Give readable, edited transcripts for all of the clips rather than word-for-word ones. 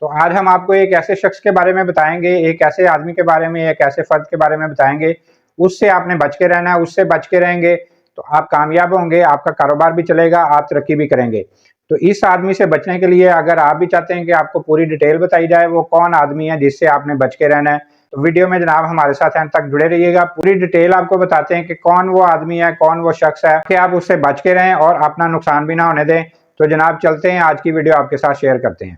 तो आज हम आपको एक ऐसे शख्स के बारे में बताएंगे, एक ऐसे आदमी के बारे में, एक ऐसे फर्द के बारे में बताएंगे। उससे आपने बच के रहना है, उससे बच के रहेंगे तो आप कामयाब होंगे, आपका कारोबार भी चलेगा, आप तरक्की भी करेंगे। तो इस आदमी से बचने के लिए अगर आप भी चाहते हैं कि आपको पूरी डिटेल बताई जाए वो कौन आदमी है जिससे आपने बच के रहना है, तो वीडियो में जनाब हमारे साथ एंड तक जुड़े रहिएगा। पूरी डिटेल आपको बताते हैं कि कौन वो आदमी है, कौन वो शख्स है कि आप उससे बच के रहें और अपना नुकसान भी ना होने दें। तो जनाब चलते हैं, आज की वीडियो आपके साथ शेयर करते हैं।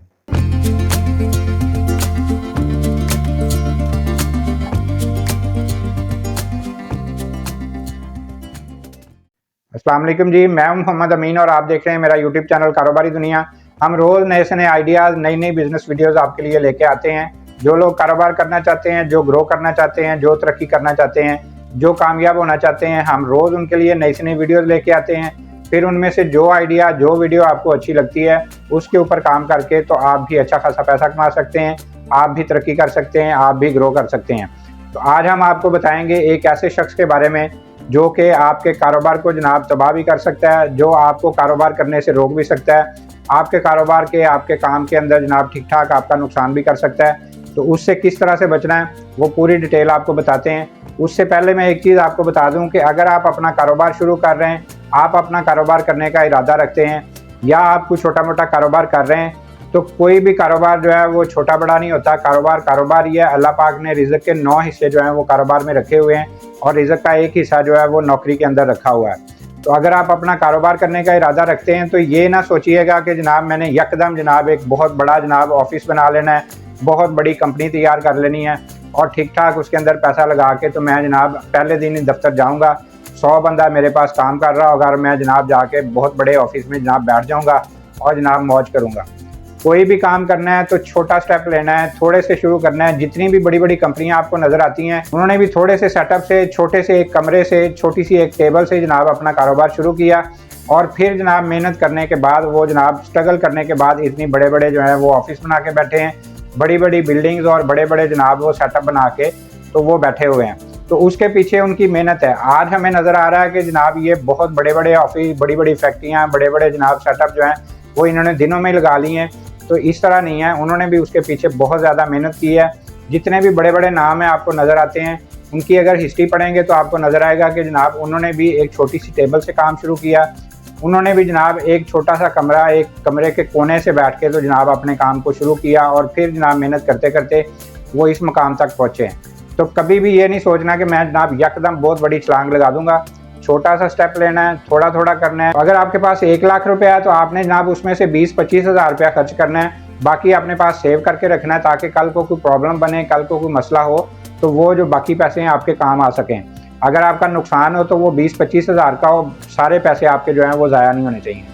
अस्सलाम वालेकुम जी, मैं हूं मोहम्मद अमीन और आप देख रहे हैं मेरा यूट्यूब चैनल कारोबारी दुनिया। हम रोज़ नए से नए आइडियाज़, नई नई बिजनेस वीडियोज़ आपके लिए लेके आते हैं। जो लोग कारोबार करना चाहते हैं, जो ग्रो करना चाहते हैं, जो तरक्की करना चाहते हैं, जो कामयाब होना चाहते हैं, हम रोज़ उनके लिए नई से नई वीडियोज़ लेके आते हैं। फिर उनमें से जो आइडिया, जो वीडियो आपको अच्छी लगती है उसके ऊपर काम करके तो आप भी अच्छा खासा पैसा कमा सकते हैं, आप भी तरक्की कर सकते हैं, आप भी ग्रो कर सकते हैं। तो आज हम आपको बताएंगे एक ऐसे शख्स के बारे में जो कि आपके कारोबार को जनाब तबाह भी कर सकता है, जो आपको कारोबार करने से रोक भी सकता है, आपके कारोबार के, आपके काम के अंदर जनाब ठीक ठाक आपका नुकसान भी कर सकता है। तो उससे किस तरह से बचना है वो पूरी डिटेल आपको बताते हैं। उससे पहले मैं एक चीज़ आपको बता दूं कि अगर आप अपना कारोबार शुरू कर रहे हैं, आप अपना कारोबार करने का इरादा रखते हैं या आप कुछ छोटा मोटा कारोबार कर रहे हैं, तो कोई भी कारोबार जो है वो छोटा बड़ा नहीं होता। कारोबार कारोबार ही है। अल्लाह पाक ने रिज़्क़ के 9 हिस्से जो हैं वो कारोबार में रखे हुए हैं और रिज़्क़ का एक हिस्सा जो है वो नौकरी के अंदर रखा हुआ है। तो अगर आप अपना कारोबार करने का इरादा रखते हैं तो ये ना सोचिएगा कि जनाब मैंने यकदम जनाब एक बहुत बड़ा जनाब ऑफिस बना लेना है, बहुत बड़ी कंपनी तैयार कर लेनी है और ठीक ठाक उसके अंदर पैसा लगा के तो मैं जनाब पहले दिन ही दफ्तर जाऊँगा, 100 बंदा मेरे पास काम कर रहा होगा और मैं जनाब जाके बहुत बड़े ऑफिस में जनाब बैठ जाऊँगा और जनाब मौज करूँगा। कोई भी काम करना है तो छोटा स्टेप लेना है, थोड़े से शुरू करना है। जितनी भी बड़ी बड़ी कंपनियां आपको नज़र आती हैं उन्होंने भी थोड़े से सेटअप से, छोटे से एक कमरे से, छोटी सी एक टेबल से जनाब अपना कारोबार शुरू किया और फिर जनाब मेहनत करने के बाद वो जनाब स्ट्रगल करने के बाद इतनी बड़े बड़े जो है वो ऑफिस बना के बैठे हैं, बड़ी बड़ी बिल्डिंग्स और बड़े बड़े जनाब वो सेटअप बना के तो वो बैठे हुए हैं। तो उसके पीछे उनकी मेहनत है। आज हमें नज़र आ रहा है कि जनाब ये बहुत बड़े बड़े ऑफिस, बड़ी बड़ी फैक्ट्रियाँ, बड़े बड़े जनाब सेटअप जो हैं वो इन्होंने दिनों में लगा ली हैं। तो इस तरह नहीं है, उन्होंने भी उसके पीछे बहुत ज़्यादा मेहनत की है। जितने भी बड़े बड़े नाम हैं आपको नज़र आते हैं, उनकी अगर हिस्ट्री पढ़ेंगे तो आपको नज़र आएगा कि जनाब उन्होंने भी एक छोटी सी टेबल से काम शुरू किया, उन्होंने भी जनाब एक छोटा सा कमरा, एक कमरे के कोने से बैठ के तो जनाब अपने काम को शुरू किया और फिर जनाब मेहनत करते करते वो इस मकाम तक पहुँचे। तो कभी भी ये नहीं सोचना कि मैं जनाब यकदम बहुत बड़ी छलांग लगा दूंगा। छोटा सा स्टेप लेना है, थोड़ा थोड़ा करना है। अगर आपके पास 1 लाख रुपया है तो आपने जनाब उसमें से 20-25 हज़ार रुपया खर्च करना है, बाकी अपने पास सेव करके रखना है ताकि कल को कोई प्रॉब्लम बने, कल को कोई मसला हो तो वो जो बाकी पैसे हैं आपके काम आ सकें। अगर आपका नुकसान हो तो वो 20-25 हज़ार का हो, सारे पैसे आपके जो हैं वो ज़ाया नहीं होने चाहिए।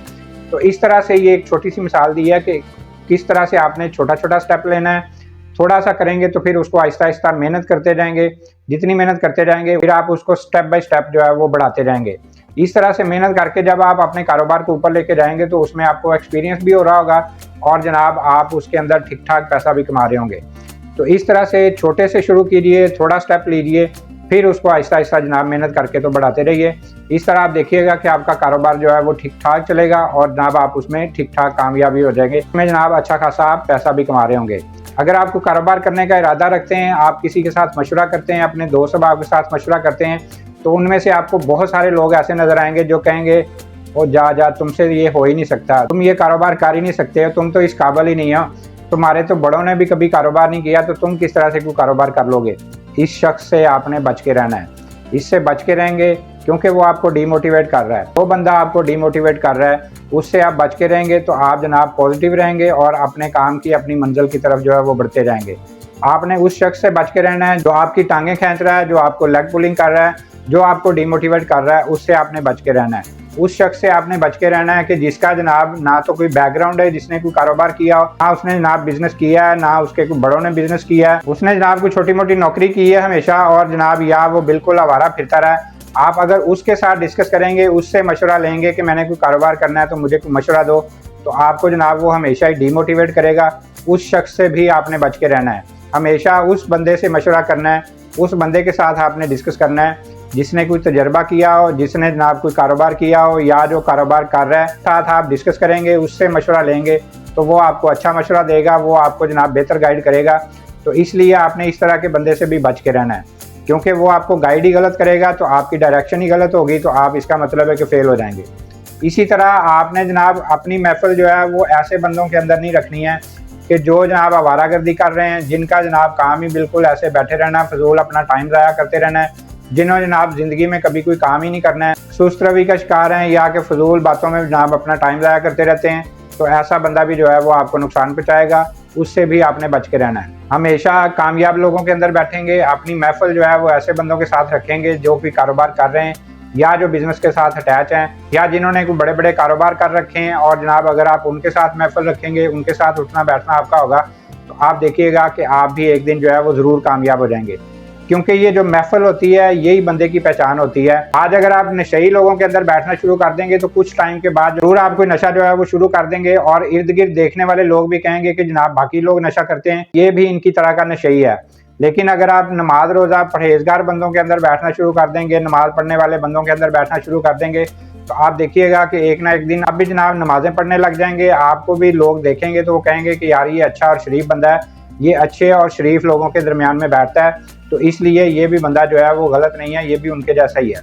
तो इस तरह से ये एक छोटी सी मिसाल दी है कि किस तरह से आपने छोटा छोटा स्टेप लेना है। थोड़ा सा करेंगे तो फिर उसको आहिस्ता आहिस्ता मेहनत करते जाएंगे, जितनी मेहनत करते जाएंगे फिर आप उसको स्टेप बाय स्टेप जो है वो बढ़ाते जाएंगे। इस तरह से मेहनत करके जब आप अपने कारोबार को ऊपर लेके जाएंगे तो उसमें आपको एक्सपीरियंस भी हो रहा होगा और जनाब आप उसके अंदर ठीक ठाक पैसा भी कमा रहे होंगे। तो इस तरह से छोटे से शुरू कीजिए, थोड़ा स्टेप लीजिए, फिर उसको आहिस्ता आहिस्ता जनाब मेहनत करके तो बढ़ाते रहिए। इस तरह आप देखिएगा कि आपका कारोबार जो है वो ठीक ठाक चलेगा और जनाब आप उसमें ठीक ठाक कामयाबी हो जाएंगे, उसमें जनाब अच्छा खासा आप पैसा भी कमा रहे होंगे। अगर आपको कारोबार करने का इरादा रखते हैं, आप किसी के साथ मशवरा करते हैं, अपने दोस्त अहबाब के साथ मशवरा करते हैं, तो उनमें से आपको बहुत सारे लोग ऐसे नज़र आएंगे जो कहेंगे ओ जा तुमसे ये हो ही नहीं सकता, तुम ये कारोबार कर ही नहीं सकते हो, तुम तो इस काबिल ही नहीं हो, तुम्हारे तो बड़ों ने भी कभी कारोबार नहीं किया तो तुम किस तरह से कोई कारोबार कर लोगे। इस शख्स से आपने बच के रहना है। इससे बच के रहेंगे क्योंकि वो आपको डीमोटिवेट कर रहा है, वो बंदा आपको डीमोटिवेट कर रहा है, उससे आप बच के रहेंगे तो आप जनाब पॉजिटिव रहेंगे और अपने काम की, अपनी मंजिल की तरफ जो है वो बढ़ते जाएंगे। आपने उस शख्स से बच के रहना है जो आपकी टांगें खींच रहा है, जो आपको लेग पुलिंग कर रहा है, जो आपको डीमोटिवेट कर रहा है, उससे आपने बच के रहना है। उस शख्स से आपने बच के रहना है कि जिसका जनाब ना तो कोई बैकग्राउंड है, जिसने कोई कारोबार किया हो, ना उसने जनाब बिजनेस किया है, ना उसके कोई बड़ों ने बिजनेस किया है, उसने जनाब कोई छोटी मोटी नौकरी की है हमेशा और जनाब या वो बिल्कुल आवारा फिरता रहा है। आप अगर उसके साथ डिस्कस करेंगे, उससे मशवरा लेंगे कि मैंने कोई कारोबार करना है तो मुझे कोई मशवरा दो, तो आपको जनाब वो हमेशा ही डीमोटिवेट करेगा। उस शख्स से भी आपने बच के रहना है। हमेशा उस बंदे से मशवरा करना है, उस बंदे के साथ आपने डिस्कस करना है जिसने कोई तजर्बा किया हो, जिसने जनाब कोई कारोबार किया हो या जो कारोबार कर रहा है, साथ आप डिस्कस करेंगे, उससे मशवरा लेंगे तो वो आपको अच्छा मशवरा देगा, वो आपको जनाब बेहतर गाइड करेगा। तो इसलिए आपने इस तरह के बंदे से भी बच के रहना है, क्योंकि वो आपको गाइड ही गलत करेगा तो आपकी डायरेक्शन ही गलत होगी, तो आप इसका मतलब है कि फेल हो जाएंगे। इसी तरह आपने जनाब अपनी महफिल जो है वो ऐसे बंदों के अंदर नहीं रखनी है कि जो जनाब आवारागर्दी कर रहे हैं, जिनका जनाब काम ही बिल्कुल ऐसे बैठे रहना, फजूल अपना टाइम ज़ाया करते रहना है, जिन्होंने जनाब ज़िंदगी में कभी कोई काम ही नहीं करना है, सुस्त रवि का शिकार हैं या कि फजूल बातों में जनाब अपना टाइम ज़ाया करते रहते हैं, तो ऐसा बंदा भी जो है वो आपको नुकसान पहुँचाएगा, उससे भी आपने बच के रहना है। हमेशा कामयाब लोगों के अंदर बैठेंगे, अपनी महफिल जो है वो ऐसे बंदों के साथ रखेंगे जो भी कारोबार कर रहे हैं या जो बिज़नेस के साथ अटैच हैं या जिन्होंने कोई बड़े बड़े कारोबार कर रखे हैं, और जनाब अगर आप उनके साथ महफिल रखेंगे, उनके साथ उठना बैठना आपका होगा, तो आप देखिएगा कि आप भी एक दिन जो है वो ज़रूर कामयाब हो जाएंगे। क्योंकि ये जो महफिल होती है यही बंदे की पहचान होती है। आज अगर आप नशेई लोगों के अंदर बैठना शुरू कर देंगे तो कुछ टाइम के बाद जरूर आप कोई नशा जो है वो शुरू कर देंगे, और इर्द गिर्द देखने वाले लोग भी कहेंगे कि जनाब बाकी लोग नशा करते हैं, ये भी इनकी तरह का नशेई है। लेकिन अगर आप नमाज रोज़ा परहेजगार बंदों के अंदर बैठना शुरू कर देंगे, नमाज पढ़ने वाले बंदों के अंदर बैठना शुरू कर देंगे, तो आप देखिएगा कि एक ना एक दिन आप भी जनाब नमाजें पढ़ने लग जाएंगे। आपको भी लोग देखेंगे तो वो कहेंगे कि यार ये अच्छा और शरीफ बंदा है, ये अच्छे और शरीफ लोगों के दरमियान में बैठता है, तो इसलिए ये भी बंदा जो है वो गलत नहीं है, ये भी उनके जैसा ही है।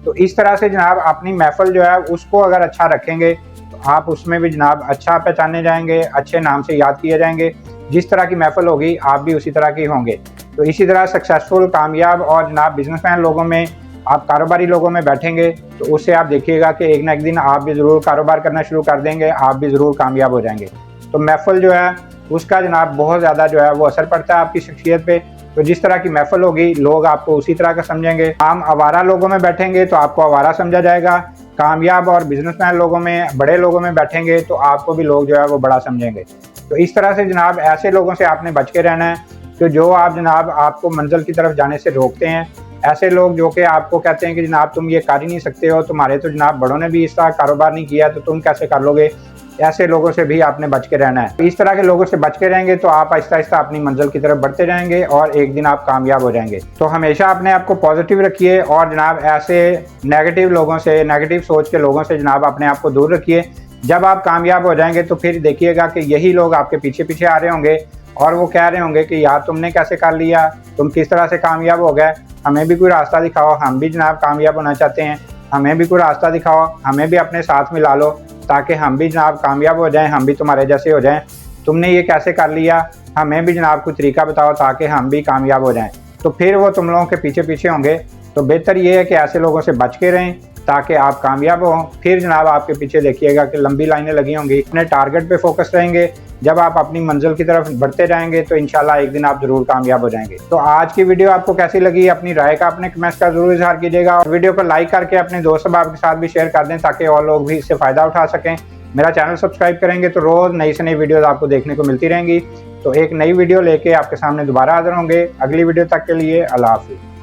तो इस तरह से जनाब अपनी महफिल जो है उसको अगर अच्छा रखेंगे तो आप उसमें भी जनाब अच्छा पहचाने जाएंगे, अच्छे नाम से याद किए जाएंगे। जिस तरह की महफिल होगी आप भी उसी तरह के होंगे। तो इसी तरह सक्सेसफुल, कामयाब और जनाब बिजनेसमैन लोगों में, आप कारोबारी लोगों में बैठेंगे तो उससे आप देखिएगा कि एक ना एक दिन आप भी ज़रूर कारोबार करना शुरू कर देंगे, आप भी ज़रूर कामयाब हो जाएंगे। तो महफिल जो है उसका जनाब बहुत ज़्यादा जो है वो असर पड़ता है आपकी शख्सियत पे। तो जिस तरह की महफिल होगी लोग आपको उसी तरह का समझेंगे। आम आवारा लोगों में बैठेंगे तो आपको आवारा समझा जाएगा, कामयाब और बिजनेसमैन लोगों में, बड़े लोगों में बैठेंगे तो आपको भी लोग जो है वो बड़ा समझेंगे। तो इस तरह से जनाब ऐसे लोगों से आपने बच के रहना है कि जो आप जनाब आपको मंजिल की तरफ जाने से रोकते हैं। ऐसे लोग जो कि आपको कहते हैं कि जनाब तुम ये कर ही नहीं सकते हो, तुम्हारे तो जनाब बड़ों ने भी इस तरह कारोबार नहीं किया तो तुम कैसे कर लोगे, ऐसे लोगों से भी आपने बच के रहना है। इस तरह के लोगों से बच के रहेंगे तो आप आहिस्ता आहिस्ता अपनी मंजिल की तरफ बढ़ते जाएंगे और एक दिन आप कामयाब हो जाएंगे। तो हमेशा अपने आप को पॉजिटिव रखिए और जनाब ऐसे नेगेटिव लोगों से, नेगेटिव सोच के लोगों से जनाब अपने आप को दूर रखिए। जब आप कामयाब हो जाएंगे तो फिर देखिएगा कि यही लोग आपके पीछे पीछे आ रहे होंगे और वो कह रहे होंगे कि यार तुमने कैसे कर लिया, तुम किस तरह से कामयाब हो गए, हमें भी कोई रास्ता दिखाओ, हम भी जनाब कामयाब होना चाहते हैं, हमें भी कोई रास्ता दिखाओ, हमें भी अपने साथ मिला लो ताकि हम भी जनाब कामयाब हो जाएं, हम भी तुम्हारे जैसे हो जाएं। तुमने ये कैसे कर लिया, हमें भी जनाब कोई तरीका बताओ ताकि हम भी कामयाब हो जाएं। तो फिर वो तुम लोगों के पीछे पीछे होंगे। तो बेहतर ये है कि ऐसे लोगों से बच के रहें ताकि आप कामयाब हों। फिर जनाब आपके पीछे देखिएगा कि लंबी लाइनें लगी होंगी। अपने टारगेट पे फोकस रहेंगे, जब आप अपनी मंजिल की तरफ बढ़ते जाएंगे तो इंशाल्लाह एक दिन आप जरूर कामयाब हो जाएंगे। तो आज की वीडियो आपको कैसी लगी, अपनी राय का अपने कमेंट्स का जरूर इजहार कीजिएगा और वीडियो को लाइक करके अपने दोस्त अहबाब के साथ भी शेयर कर दें ताकि और लोग भी इससे फ़ायदा उठा सकें। मेरा चैनल सब्सक्राइब करेंगे तो रोज़ नई से नई वीडियोज़ आपको देखने को मिलती रहेंगी। तो एक नई वीडियो लेके आपके सामने दोबारा हाजिर होंगे। अगली वीडियो तक के लिए अल्लाह हाफिज़।